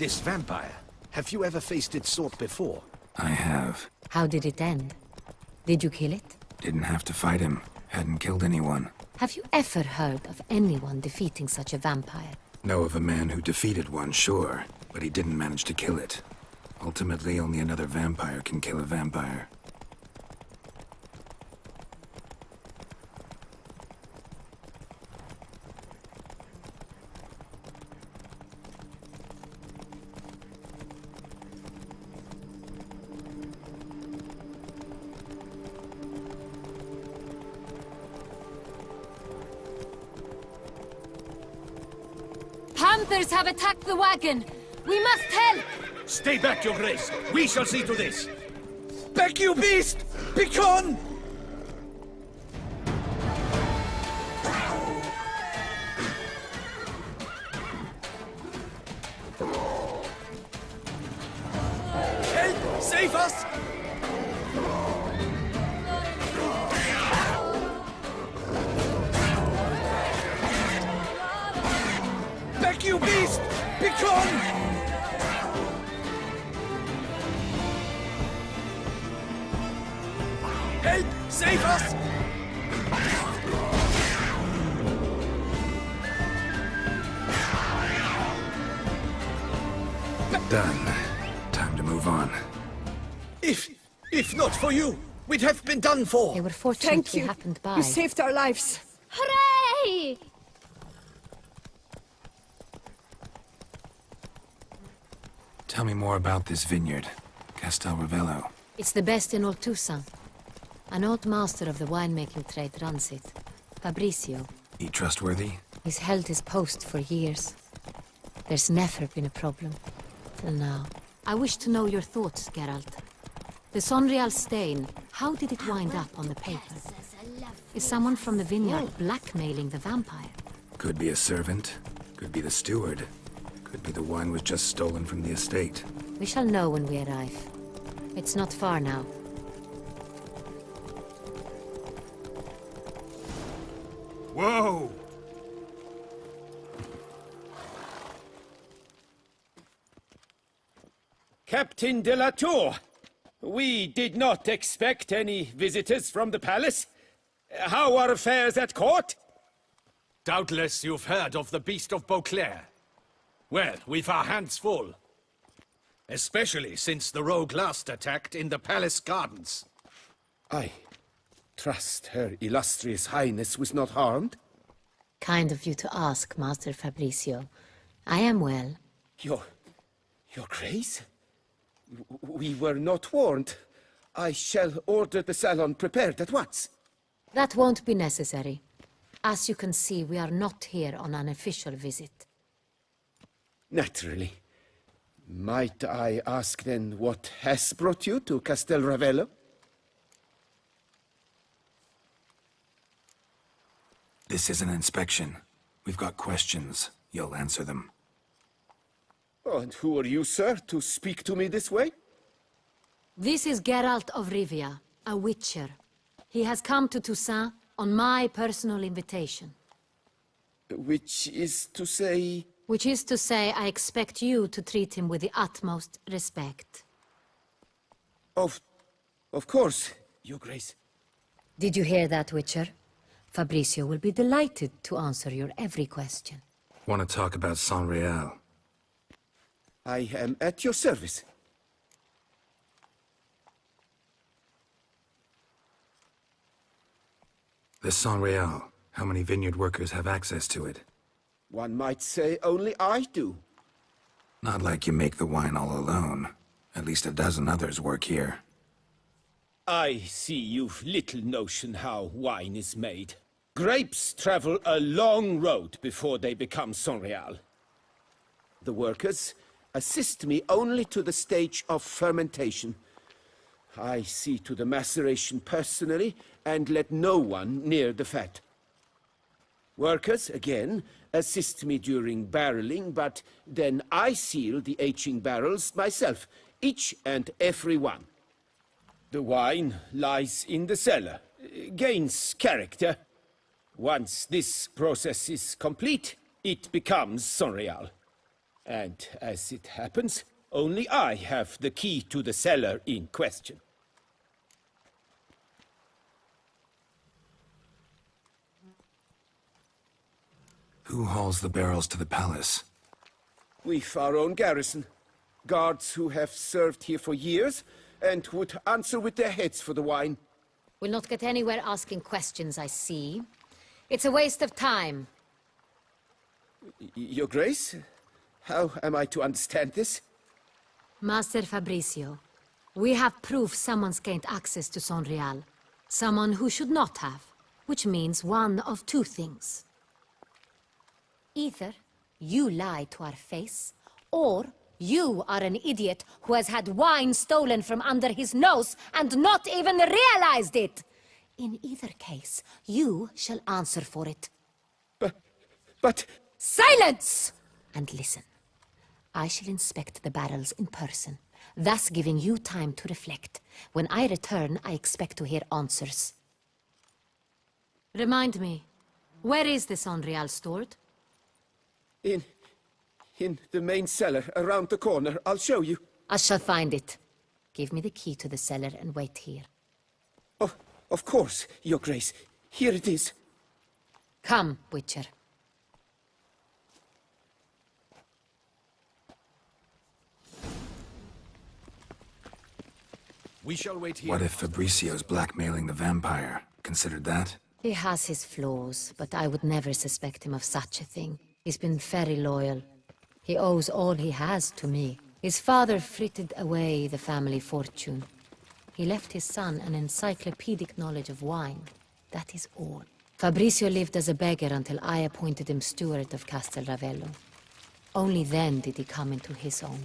This vampire, have you ever faced its sort before? I have. How did it end? Did you kill it? Didn't have to fight him. Hadn't killed anyone. Have you ever heard of anyone defeating such a vampire? Know of a man who defeated one, sure, but he didn't manage to kill it. Ultimately, only another vampire can kill a vampire. Panthers have attacked the wagon! We must help! Stay back, your grace! We shall see to this! Back, you beast! Begone! Help! Save us! Back, you beast! Begone! Help! Save us! Done. Time to move on. If not for you, we'd have been done for. They were fortunate Thank we you. happened by. You saved our lives. Hooray! Tell me more about this vineyard, Castel Ravello. It's the best in all Toussaint. An old master of the winemaking trade runs it. Fabrizio. He trustworthy? He's held his post for years. There's never been a problem. Till now. I wish to know your thoughts, Geralt. The Sangreal stain, how did it wind up on the paper? Is someone from the vineyard blackmailing the vampire? Could be a servant. Could be the steward. Could be the wine was just stolen from the estate. We shall know when we arrive. It's not far now. Whoa! Captain de la Tour, we did not expect any visitors from the palace. How are affairs at court? Doubtless you've heard of the Beast of Beauclair. Well, we've our hands full. Especially since the rogue last attacked in the palace gardens. I trust Her Illustrious Highness was not harmed. Kind of you to ask, Master Fabrizio. I am well. Your Grace? We were not warned. I shall order the salon prepared at once. That won't be necessary. As you can see, we are not here on an official visit. Naturally. Might I ask then what has brought you to Castel Ravello? This is an inspection. We've got questions. You'll answer them. Oh, and who are you, sir, to speak to me this way? This is Geralt of Rivia, a witcher. He has come to Toussaint on my personal invitation. Which is to say... Which is to say, I expect you to treat him with the utmost respect. Of course, Your Grace. Did you hear that, Witcher? Fabrizio will be delighted to answer your every question. Want to talk about Sangreal? I am at your service. This Sangreal, how many vineyard workers have access to it? One might say only I do. Not like you make the wine all alone. At least a dozen others work here. I see you've little notion how wine is made. Grapes travel a long road before they become Sangreal. The workers assist me only to the stage of fermentation. I see to the maceration personally and let no one near the fat. Workers, again, assist me during barreling, but then I seal the aging barrels myself, each and every one. The wine lies in the cellar, gains character. Once this process is complete, it becomes Sangreal. And as it happens, only I have the key to the cellar in question. Who hauls the barrels to the palace? We've our own garrison. Guards who have served here for years and would answer with their heads for the wine. We'll not get anywhere asking questions, I see. It's a waste of time. Your Grace? How am I to understand this? Master Fabricio, we have proof someone's gained access to Sangreal. Someone who should not have, which means one of two things. Either you lie to our face, or you are an idiot who has had wine stolen from under his nose and not even realized it. In either case, you shall answer for it. But... Silence! And listen. I shall inspect the barrels in person, thus giving you time to reflect. When I return, I expect to hear answers. Remind me, where is the Sangreal stored? In the main cellar, around the corner. I'll show you. I shall find it. Give me the key to the cellar and wait here. Oh, of course, Your Grace. Here it is. Come, Witcher. We shall wait here. What if Fabricio's blackmailing the vampire? Considered that? He has his flaws, but I would never suspect him of such a thing. He's been very loyal. He owes all he has to me. His father frittered away the family fortune. He left his son an encyclopedic knowledge of wine. That is all. Fabricio lived as a beggar until I appointed him steward of Castel Ravello. Only then did he come into his own.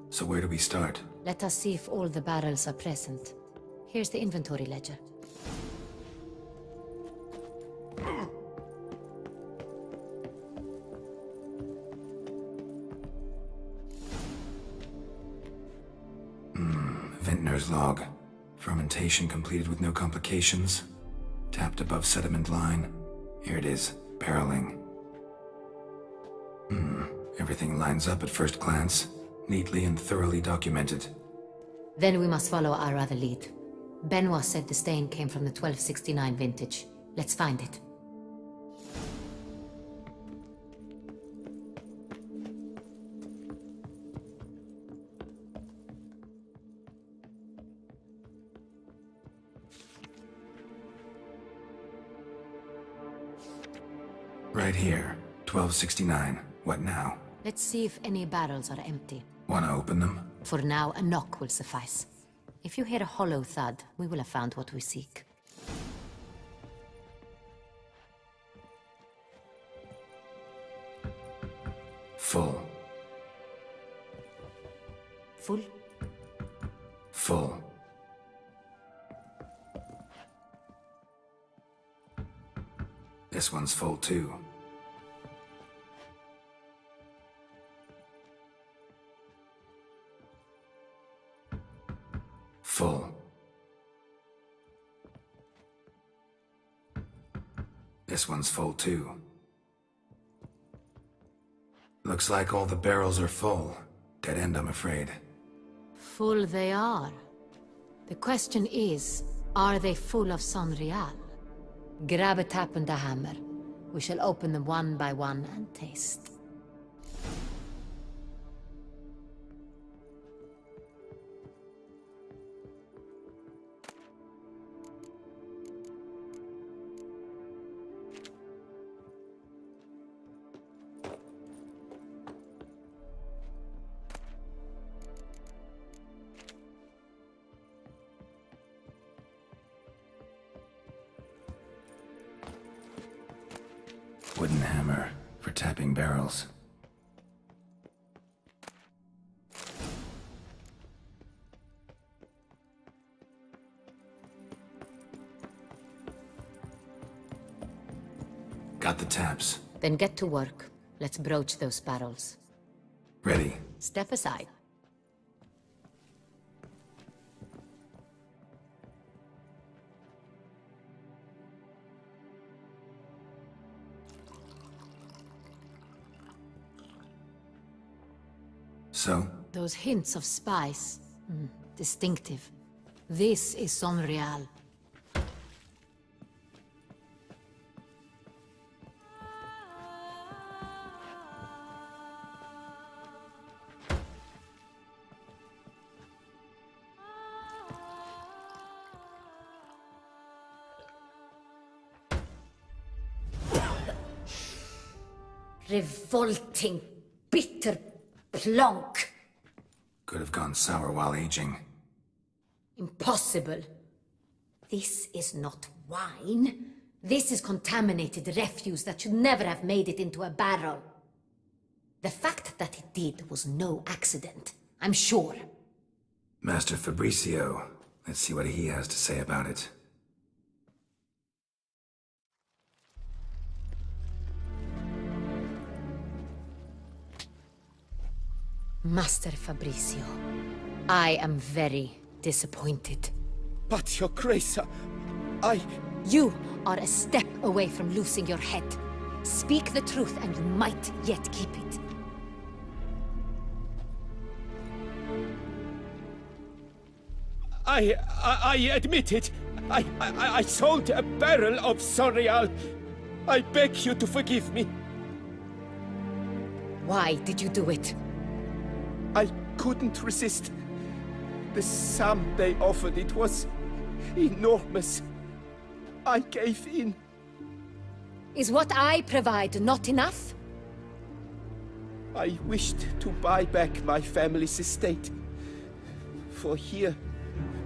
So where do we start? Let us see if all the barrels are present. Here's the inventory ledger. Vintner's log. Fermentation completed with no complications. Tapped above sediment line. Here it is. Barreling. Everything lines up at first glance. Neatly and thoroughly documented. Then we must follow our other lead. Benoit said the stain came from the 1269 vintage. Let's find it. Right here. 1269. What now? Let's see if any barrels are empty. Wanna open them? For now, a knock will suffice. If you hear a hollow thud, we will have found what we seek. Full. Full? Full. This one's full too. Full. This one's full too. Looks like all the barrels are full. Dead end, I'm afraid. Full they are. The question is, are they full of Sangreal? Grab a tap and a hammer. We shall open them one by one and taste. Wooden hammer for tapping barrels. Got the taps. Then get to work. Let's broach those barrels. Ready. Step aside. So? Those hints of spice. Distinctive. This is Sangreal. Revolting, bitter plonk. Could have gone sour while aging. Impossible. This is not wine. This is contaminated refuse that should never have made it into a barrel. The fact that it did was no accident, I'm sure. Master Fabricio. Let's see what he has to say about it. Master Fabricio, I am very disappointed. But your grace, I... You are a step away from losing your head. Speak the truth and you might yet keep it. I admit it. I sold a barrel of Sangreal. I beg you to forgive me. Why did you do it? I couldn't resist. The sum they offered, it was enormous. I gave in. Is what I provide not enough? I wished to buy back my family's estate. For here,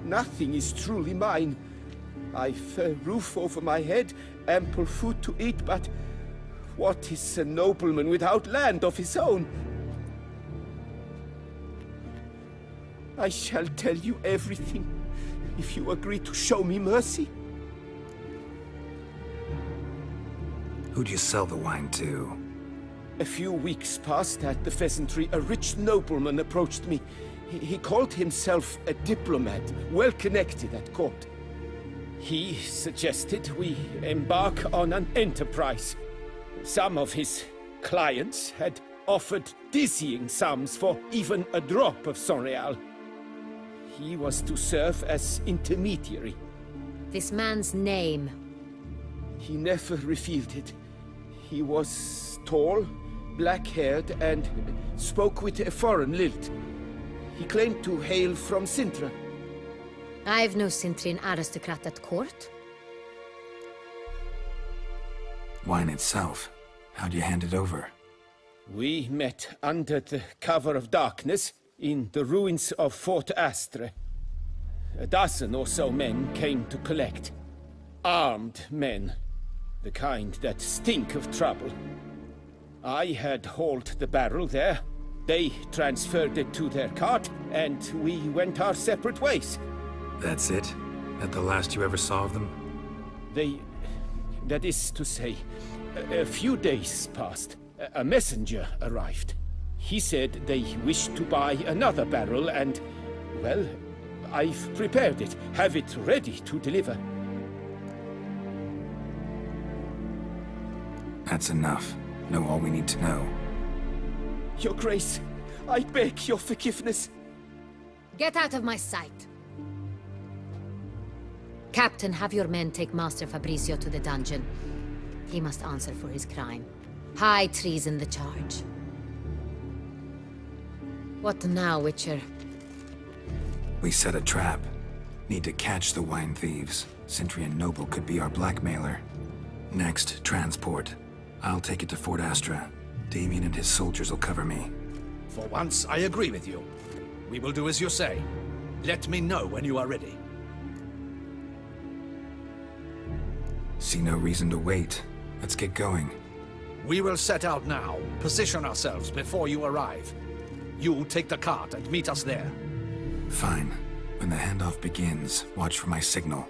nothing is truly mine. I've a roof over my head, ample food to eat, but what is a nobleman without land of his own? I shall tell you everything, if you agree to show me mercy. Who'd you sell the wine to? A few weeks past at the pheasantry, a rich nobleman approached me. He called himself a diplomat, well connected at court. He suggested we embark on an enterprise. Some of his clients had offered dizzying sums for even a drop of Sangreal. He was to serve as intermediary. This man's name. He never revealed it. He was tall, black-haired, and spoke with a foreign lilt. He claimed to hail from Sintra. I've no Sintrian aristocrat at court. Wine itself. How'd you hand it over? We met under the cover of darkness in the ruins of Fort Astre. A dozen or so men came to collect. Armed men. The kind that stink of trouble. I had hauled the barrel there. They transferred it to their cart, and we went our separate ways. That's it? That the last you ever saw of them? That is to say, a few days passed. A messenger arrived. He said they wished to buy another barrel and, well, I've prepared it, have it ready to deliver. That's enough. Know all we need to know. Your Grace, I beg your forgiveness. Get out of my sight. Captain, have your men take Master Fabricio to the dungeon. He must answer for his crime. High treason the charge. What now, Witcher? We set a trap. Need to catch the wine thieves. Sintrian Noble could be our blackmailer. Next, transport. I'll take it to Fort Astra. Damien and his soldiers will cover me. For once, I agree with you. We will do as you say. Let me know when you are ready. See no reason to wait. Let's get going. We will set out now. Position ourselves before you arrive. You take the cart and meet us there. Fine. When the handoff begins, watch for my signal.